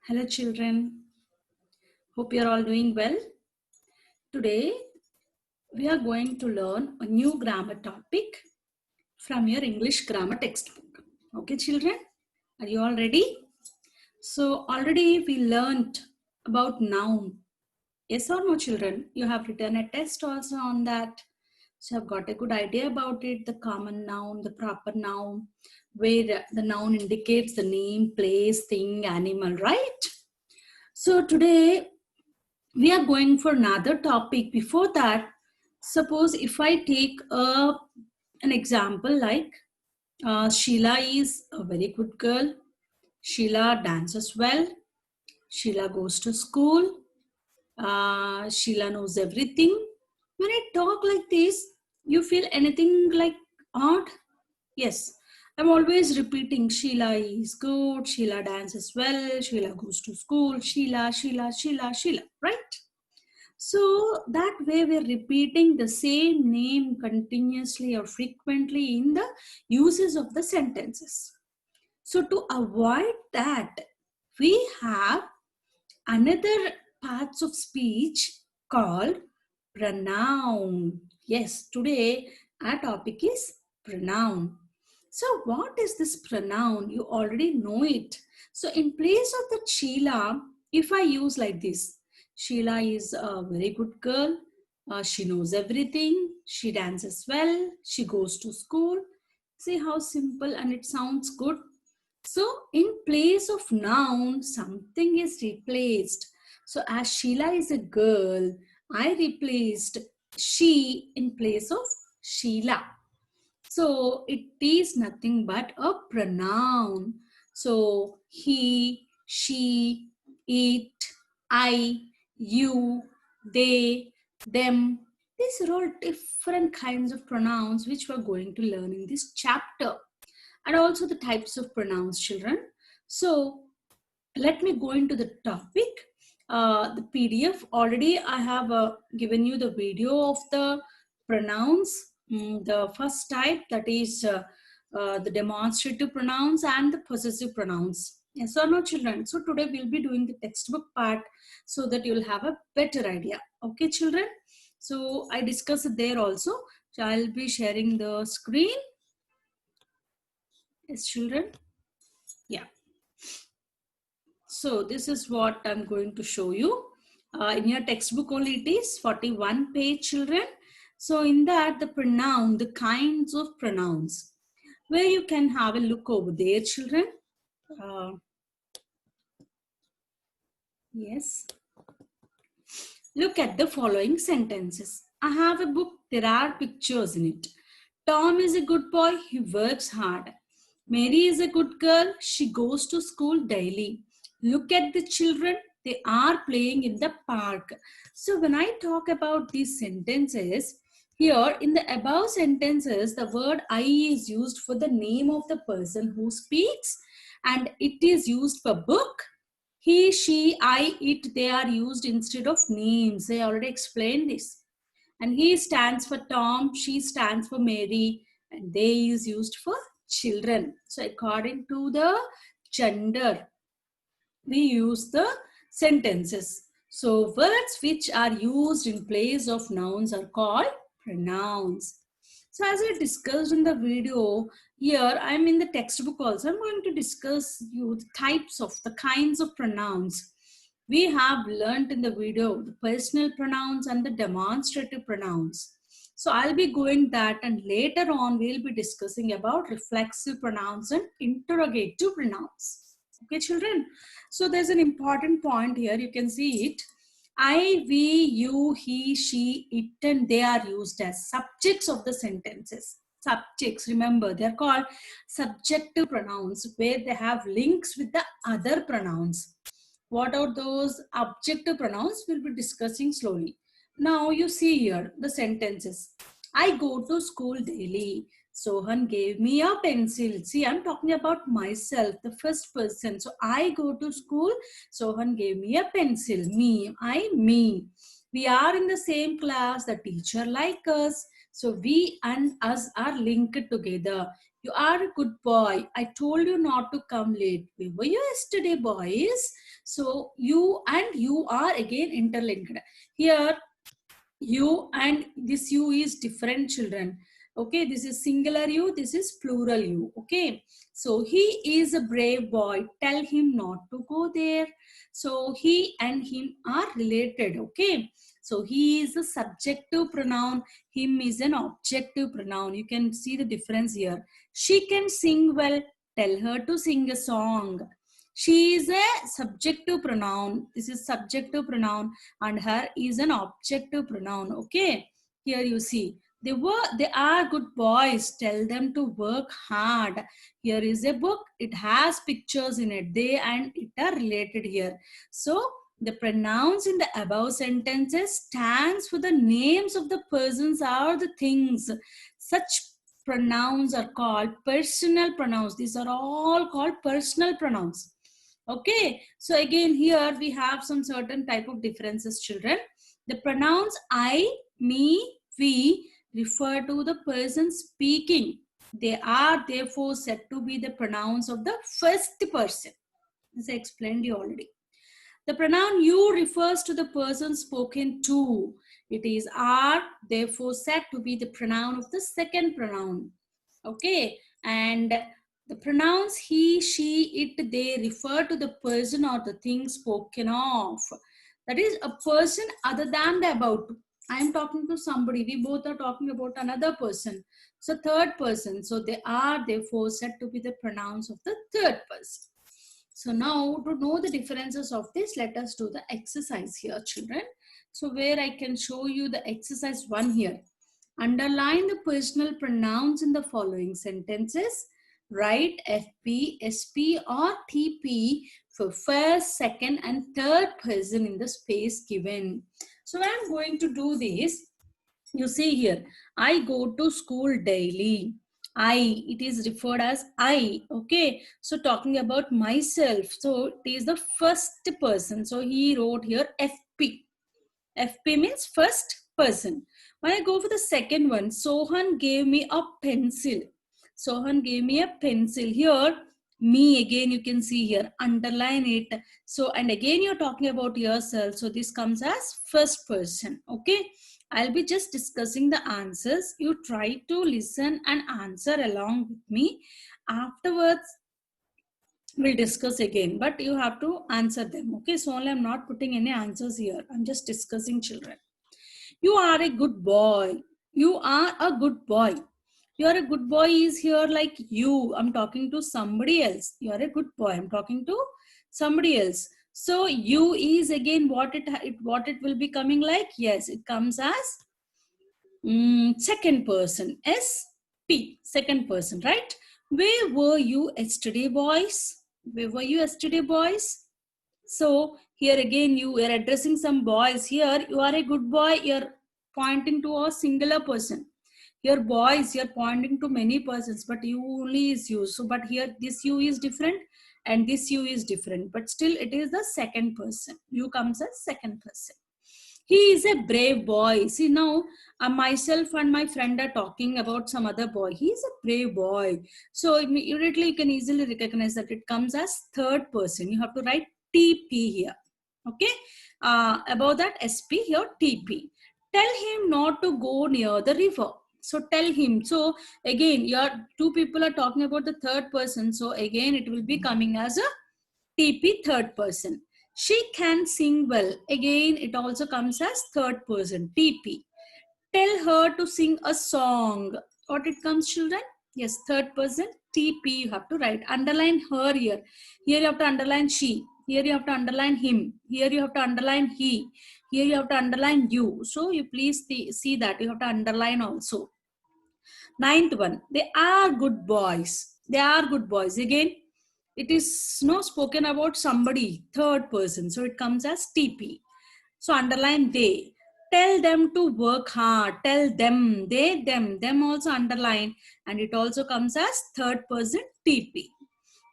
Hello children, hope you are all doing well. Today we are going to learn a new grammar topic from your English grammar textbook. Okay children, are you all ready? So already we learned about noun. Yes or no children? You have written a test also on that. So I've got a good idea about it, the common noun, the proper noun, where the noun indicates the name, place, thing, animal, right? So today we are going for another topic. Before that, suppose if I take an example like Sheila is a very good girl. Sheila dances well. Sheila goes to school. Sheila knows everything. When I talk like this, you feel anything like odd? Yes. I'm always repeating Sheila is good, Sheila dances well, Sheila goes to school, Sheila, Sheila, Sheila, Sheila, right? So that way we're repeating the same name continuously or frequently in the uses of the sentences. So to avoid that, we have another parts of speech called pronoun. Yes, today our topic is pronoun. So what is this pronoun? You already know it. So in place of the Sheila, if I use like this, Sheila is a very good girl. She knows everything. She dances well. She goes to school. See how simple and it sounds good. So in place of noun, something is replaced. So as Sheila is a girl, I replaced she in place of Sheila. So it is nothing but a pronoun. So he, she, it, I, you, they, them. These are all different kinds of pronouns which we're going to learn in this chapter. And also the types of pronouns, children. So let me go into the topic. The PDF, already I have given you the video of the pronouns. The first type, that is the demonstrative pronouns and the possessive pronouns. Yes or no children? So today we'll be doing the textbook part so that you'll have a better idea. Okay children? So I discussed it there also. So I'll be sharing the screen. Yes children? Yeah. So this is what I'm going to show you. In your textbook only it is 41 page children. So in that the pronoun, the kinds of pronouns, where you can have a look over there children. Yes. Look at the following sentences. I have a book, there are pictures in it. Tom is a good boy, he works hard. Mary is a good girl, she goes to school daily. Look at the children, they are playing in the park. So when I talk about these sentences, here in the above sentences, the word I is used for the name of the person who speaks, and it is used for book. He, she, I, it, they are used instead of names. I already explained this. And he stands for Tom, she stands for Mary, and they is used for children. So according to the gender, we use the sentences. So words which are used in place of nouns are called pronouns. So as I discussed in the video, here I'm in the textbook also. I'm going to discuss you the types of the kinds of pronouns. We have learned in the video the personal pronouns and the demonstrative pronouns. So I'll be going that, and later on we'll be discussing about reflexive pronouns and interrogative pronouns. Okay children, so there's an important point here. You can see it. I, we, you, he, she, it, and they are used as subjects of the sentences. Subjects, remember, they're called subjective pronouns, where they have links with the other pronouns. What are those objective pronouns? We'll be discussing slowly. Now you see here the sentences. I go to school daily. Sohan gave me a pencil. See, I'm talking about myself, the first person. So I go to school. Sohan gave me a pencil. Me, me. We are in the same class. The teacher like us. So we and us are linked together. You are a good boy. I told you not to come late. Where were you yesterday, boys? So you and you are again interlinked. Here you and this you is different, children. Okay, this is singular you, this is plural you. Okay, so he is a brave boy, tell him not to go there. So he and him are related. Okay, so he is a subjective pronoun, him is an objective pronoun. You can see the difference here. She can sing well, tell her to sing a song. She is a subjective pronoun, this is subjective pronoun, and her is an objective pronoun. Okay, here you see they are good boys, tell them to work hard. Here is a book, it has pictures in it, they and it are related here. So the pronouns in the above sentences stands for the names of the persons or the things. Such pronouns are called personal pronouns. These are all called personal pronouns. Okay, so again here we have some certain type of differences, children. The pronouns I, me, we refer to the person speaking. They are therefore said to be the pronouns of the first person. This I explained you already. The pronoun you refers to the person spoken to. It is are therefore said to be the pronoun of the second pronoun. Okay, and the pronouns he, she, it, they refer to the person or the thing spoken of. That is a person other than the about. I am talking to somebody. We both are talking about another person. So third person. So they are therefore said to be the pronouns of the third person. So now to know the differences of this, let us do the exercise here, children. So where I can show you the exercise 1 here. Underline the personal pronouns in the following sentences. Write FP, SP or TP for first, second and third person in the space given. So I am going to do this. You see here, I go to school daily. I, it is referred as I. Okay, so talking about myself, so it is the first person. So he wrote here FP. FP means first person. When I go for the second one, Sohan gave me a pencil. Sohan gave me a pencil. Here, me again you can see here, underline it. So, and again you're talking about yourself. So this comes as first person. Okay, I'll be just discussing the answers. You try to listen and answer along with me. Afterwards, we'll discuss again, but you have to answer them. Okay, so only I'm not putting any answers here. I'm just discussing, children. You are a good boy. You are a good boy. You are a good boy is here like you. I'm talking to somebody else. You are a good boy. I'm talking to somebody else. So you is again what it will be coming like. Yes, it comes as second person. SP, second person, right? Where were you yesterday, boys? Where were you yesterday, boys? So here again you are addressing some boys. Here you are a good boy. You're pointing to a singular person. Here boys, you're pointing to many persons, but you only is you. So but here this you is different and this you is different. But still it is the second person. You comes as second person. He is a brave boy. See now, myself and my friend are talking about some other boy. He is a brave boy. So immediately you can easily recognize that it comes as third person. You have to write TP here. Okay. About that SP here TP. Tell him not to go near the river. So tell him. So again, your two people are talking about the third person. So again, it will be coming as a TP third person. She can sing well. Again, it also comes as third person, TP. Tell her to sing a song. What it comes, children? Yes, third person, TP you have to write. Underline her here. Here you have to underline she. Here you have to underline him. Here you have to underline he. Here you have to underline you. So you please see that. You have to underline also. Ninth one, they are good boys. They are good boys. Again, it is no spoken about somebody, third person. So it comes as TP. So underline they. Tell them to work hard. Tell them, they, them also underline. And it also comes as third person TP.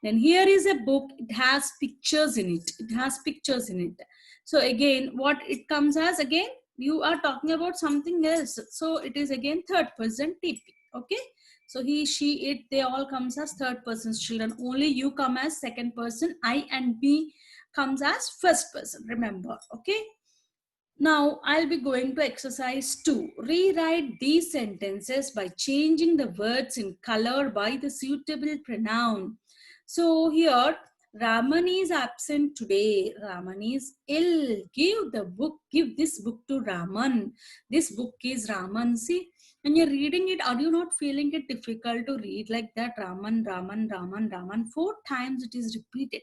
Then here is a book. It has pictures in it. It has pictures in it. So again, what it comes as again, you are talking about something else. So it is again third person TP. Okay. So he, she, it, they all comes as third person's children. Only you come as second person. I and me comes as first person, remember. Okay. Now I'll be going to exercise 2. Rewrite these sentences by changing the words in color by the suitable pronoun. So here, Raman is absent today. Raman is ill. Give this book to Raman. This book is Raman. See, when you're reading it, are you not feeling it difficult to read like that? Raman, Raman, Raman, Raman. 4 times it is repeated.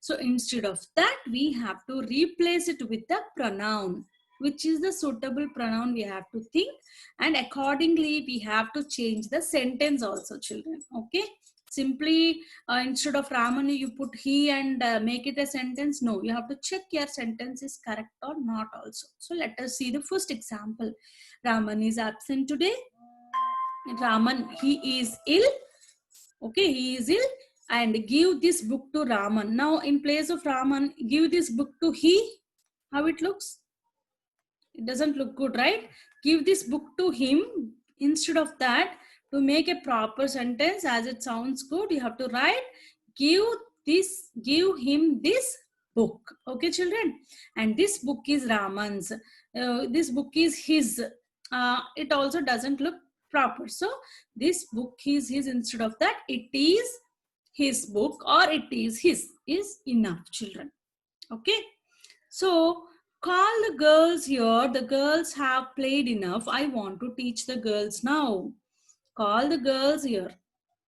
So instead of that, we have to replace it with the pronoun. Which is the suitable pronoun we have to think, and accordingly we have to change the sentence also, children. Okay. Simply instead of Raman you put he and make it a sentence. No, you have to check your sentence is correct or not also. So let us see the first example. Raman is absent today. Raman, he is ill. Okay, he is ill, and give this book to Raman. Now in place of Raman, give this book to he. How it looks? It doesn't look good, right? Give this book to him. Instead of that, to make a proper sentence as it sounds good, you have to write give him this book. Okay, children? And this book is Raman's. This book is his. It also doesn't look proper. So this book is his. Instead of that, it is his book or it is his is enough, children. Okay. So call the girls here. The girls have played enough. I want to teach the girls now. Call the girls here.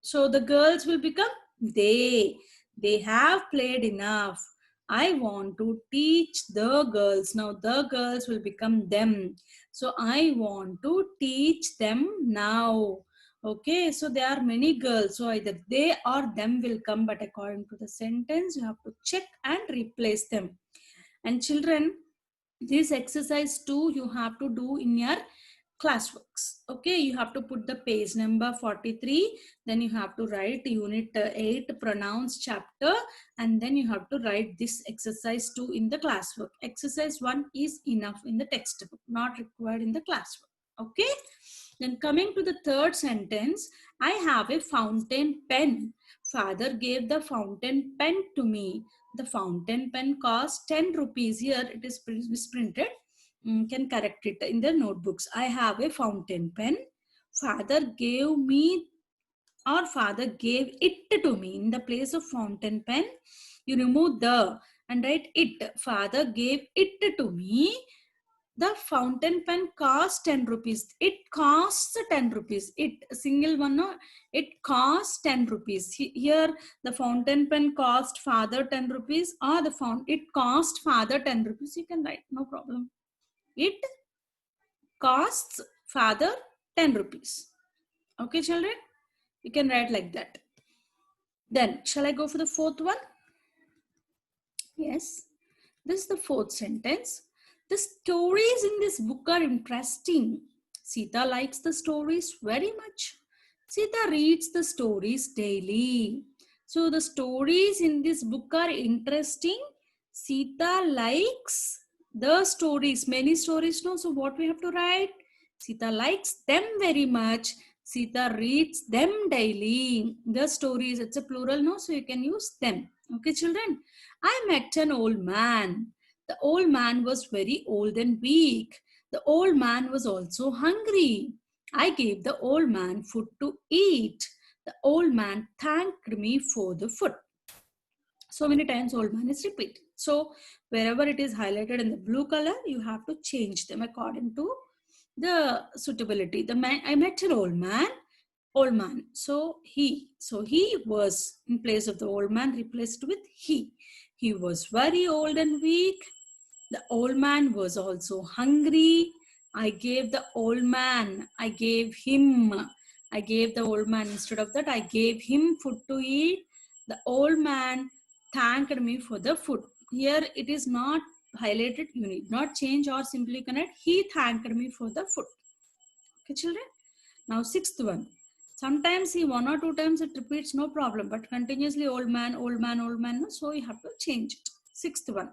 So the girls will become they. They have played enough. I want to teach the girls. Now the girls will become them. So I want to teach them now. Okay, so there are many girls. So either they or them will come, but according to the sentence, you have to check and replace them. And children, this exercise 2 you have to do in your classworks. Okay, you have to put the page number 43, then you have to write unit 8 pronouns chapter, and then you have to write this exercise 2 in the classwork. Exercise 1 is enough in the textbook, not required in the classwork. Okay, then coming to the third sentence, I have a fountain pen. Father gave the fountain pen to me. The fountain pen costs 10 rupees. Here it is printed. Can correct it in the notebooks. I have a fountain pen. Father gave me or father gave it to me. In the place of fountain pen, you remove the and write it. Father gave it to me. The fountain pen costs 10 rupees. It costs 10 rupees. It single one, no, it costs 10 rupees. Here the fountain pen cost father 10 rupees or it cost father 10 rupees. You can write, no problem. It costs father 10 rupees. Okay, children? You can write like that. Then, shall I go for the fourth one? Yes. This is the fourth sentence. The stories in this book are interesting. Sita likes the stories very much. Sita reads the stories daily. So the stories in this book are interesting. Sita likes the stories, many stories. No, so what we have to write? Sita likes them very much. Sita reads them daily. The stories, it's a plural, no, so you can use them. Okay, children. I met an old man. The old man was very old and weak. The old man was also hungry. I gave the old man food to eat. The old man thanked me for the food. So many times old man is repeated. So wherever it is highlighted in the blue color, you have to change them according to the suitability. The man, I met an old man. So he was in place of the old man replaced with he. He was very old and weak. The old man was also hungry. I gave the old man, I gave the old man, instead of that, I gave him food to eat. The old man thanked me for the food. Here it is not highlighted. You need not change or simply connect. He thanked me for the food. Okay, children? Now, sixth one. Sometimes he 1 or 2 times it repeats, no problem, but continuously old man, old man, old man, so you have to change it. Sixth one.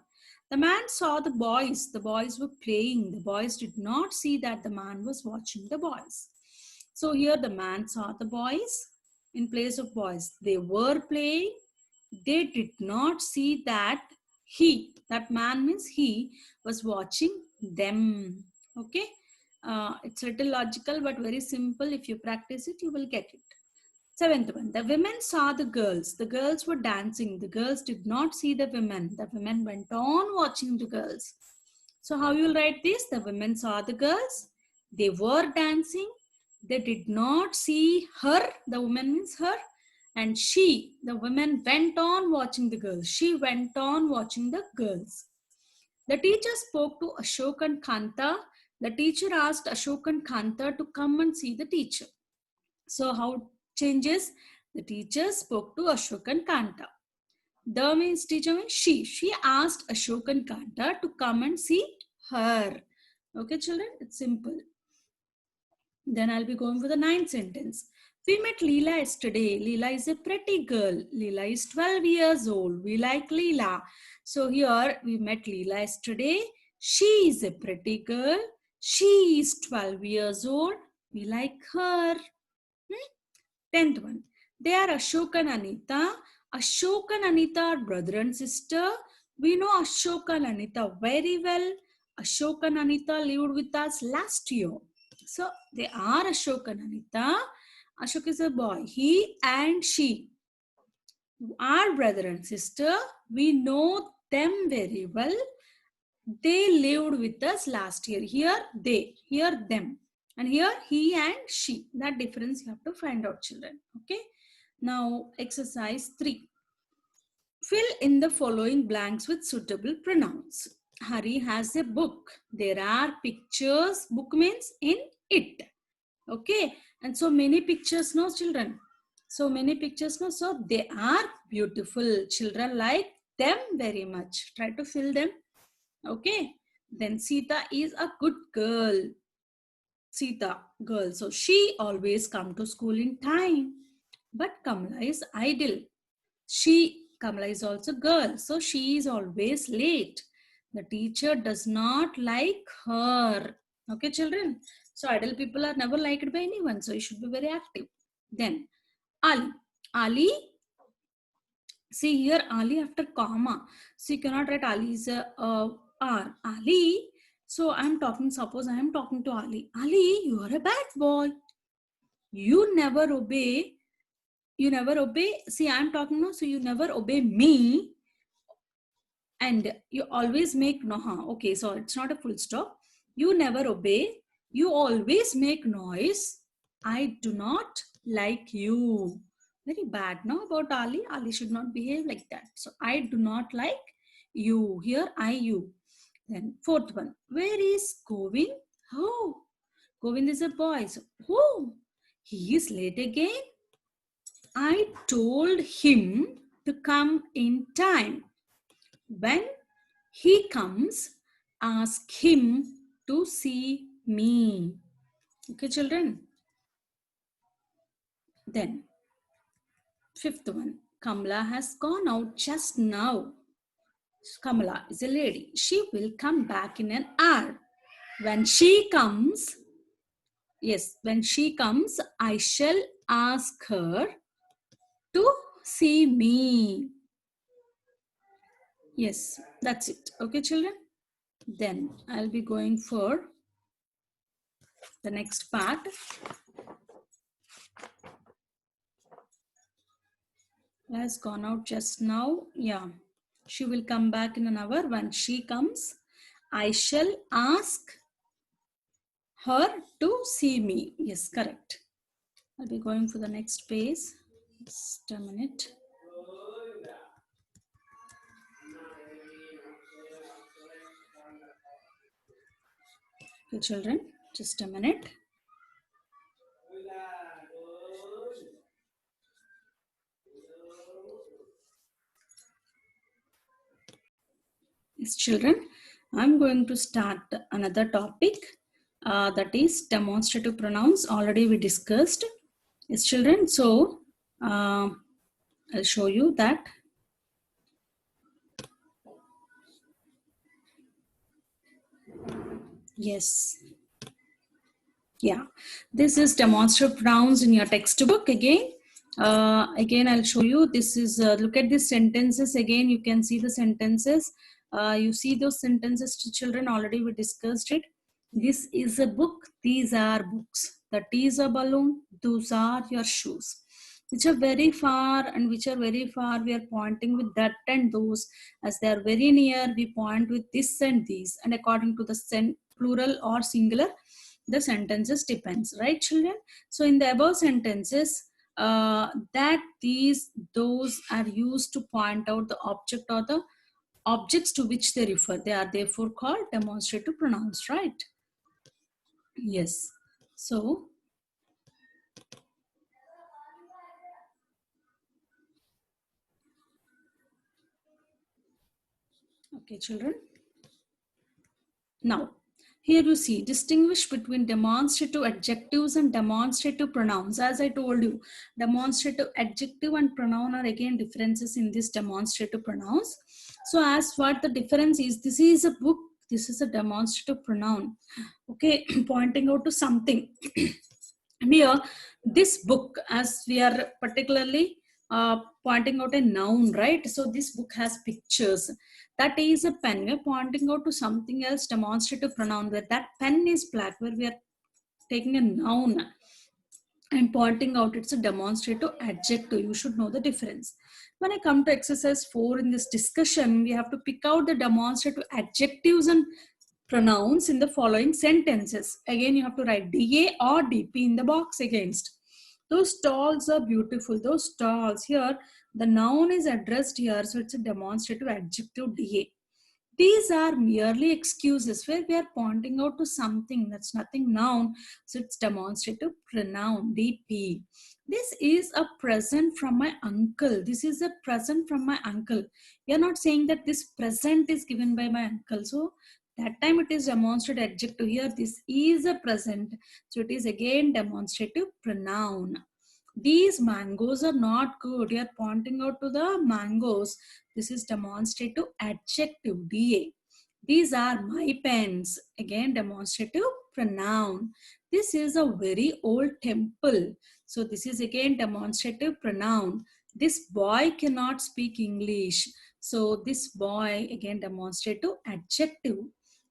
The man saw the boys. The boys were playing. The boys did not see that the man was watching the boys. So here the man saw the boys in place of boys. They were playing. They did not see that He, that man means he, was watching them. Okay. It's a little logical, but very simple. If you practice it, you will get it. Seventh one, the women saw the girls. The girls were dancing. The girls did not see the women. The women went on watching the girls. So how you will write this? The women saw the girls. They were dancing. They did not see her. The woman means her. And she, the woman, went on watching the girls. She went on watching the girls. The teacher spoke to Ashok and Kanta. The teacher asked Ashok and Kanta to come and see the teacher. So how changes? The teacher spoke to Ashok and Kanta. The means teacher means she. She asked Ashok and Kanta to come and see her. Okay, children, it's simple. Then I'll be going for the ninth sentence. We met Leela yesterday. Leela is a pretty girl. Leela is 12 years old. We like Leela. So here we met Leela yesterday. She is a pretty girl. She is 12 years old. We like her. 10th one. They are Ashok and Anita. Ashok and Anita are brother and sister. We know Ashok and Anita very well. Ashok and Anita lived with us last year. So they are Ashok and Anita. Ashok is a boy. He and she are brother and sister. We know them very well. They lived with us last year. Here they, here them. And here he and she. That difference you have to find out, children. Okay. Now exercise 3. Fill in the following blanks with suitable pronouns. Hari has a book. There are pictures. Book means in it. Okay. And so many pictures, no, children. So many pictures, no. So they are beautiful. Children like them very much. Try to fill them. Okay. Then Sita is a good girl. Sita, girl. So she always come to school in time. But Kamala is idle. Kamala is also girl. So she is always late. The teacher does not like her. Okay, children. So idle people are never liked by anyone. So you should be very active. Then Ali. Ali. See here Ali after comma. So you cannot write Ali is a R. Ali. So I am talking, suppose I am talking to Ali. Ali, you are a bad boy. You never obey. You never obey. See, I am talking now. So you never obey me. And you always make no. Okay, so it's not a full stop. You never obey. You always make noise. I do not like you. Very bad, no, about Ali. Ali should not behave like that. So I do not like you. Here I, you. Then fourth one. Where is Govind? Oh, Govind is a boy. So, oh, he is late again. I told him to come in time. When he comes, ask him to see me. Okay, children. Then, fifth one. Kamala has gone out just now. Kamala is a lady. She will come back in an hour. When she comes, yes, when she comes, I shall ask her to see me. Yes, that's it. Okay, children. Then I'll be going for the next part. Has gone out just now. Yeah, she will come back in an hour. When she comes, I shall ask her to see me. Yes, correct. I'll be going for the next page. Just a minute. Okay, children, just a minute. Yes, children, I'm going to start another topic that is demonstrative pronouns. Already we discussed. Yes, children, so I'll show you that. Yes. Yeah, this is demonstrative pronouns in your textbook again. Again, I'll show you. This is, look at these sentences. Again, you can see the sentences. You see those sentences to children. Already we discussed it. This is a book. These are books. That is a balloon. Those are your shoes. Which are very far and which are very far, we are pointing with that and those. As they are very near, we point with this and these. And according to the plural or singular, the sentences depends, right, children? So in the above sentences, that, these, those are used to point out the object or the objects to which they refer. They are therefore called demonstrative pronouns, right? Yes. So, okay, children. Now, here you see, distinguish between demonstrative adjectives and demonstrative pronouns. As I told you, demonstrative adjective and pronoun are again differences in this demonstrative pronouns. So as what the difference is, this is a book, this is a demonstrative pronoun. Okay, pointing out to something. And here, this book, as we are particularly pointing out a noun, right? So this book has pictures. That is a pen. We are pointing out to something else, demonstrative pronoun, where that pen is black, where we are taking a noun and pointing out it's a demonstrative adjective. You should know the difference. When I come to exercise 4 in this discussion, we have to pick out the demonstrative adjectives and pronouns in the following sentences. Again, you have to write DA or DP in the box against. Those stalls are beautiful. Those stalls here, the noun is addressed here, so it's a demonstrative adjective DA. These are merely excuses where we are pointing out to something that's nothing noun, so it's demonstrative pronoun DP. This is a present from my uncle. This is a present from my uncle. You're not saying that this present is given by my uncle. So that time it is demonstrative adjective. Here this is a present. So it is again demonstrative pronoun. These mangoes are not good. You are pointing out to the mangoes. This is demonstrative adjective, DA. These are my pens. Again, demonstrative pronoun. This is a very old temple. So this is again demonstrative pronoun. This boy cannot speak English. So this boy, again demonstrative adjective.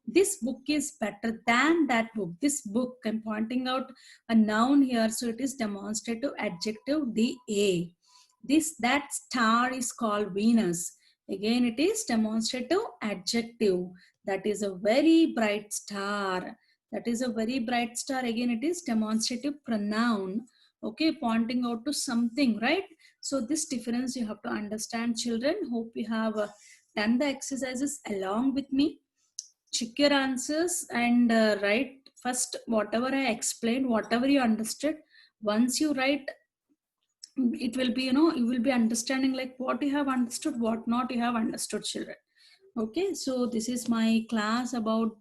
This book is better than that book. This book, I'm pointing out a noun here, so it is demonstrative adjective DA. That star is called Venus. Again, it is demonstrative adjective. That is a very bright star. That is a very bright star. Again, it is demonstrative pronoun. Okay, pointing out to something, right? So this difference you have to understand, children. Hope you have done the exercises along with me. Check your answers and write first whatever I explained, whatever you understood. Once you write, it will be, you will be understanding like what you have understood, what not you have understood, children. Okay, so this is my class about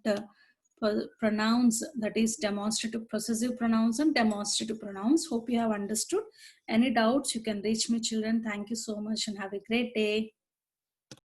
pronouns, that is demonstrative possessive pronouns and demonstrative pronouns. Hope you have understood. Any doubts, you can reach me, children. Thank you so much and have a great day.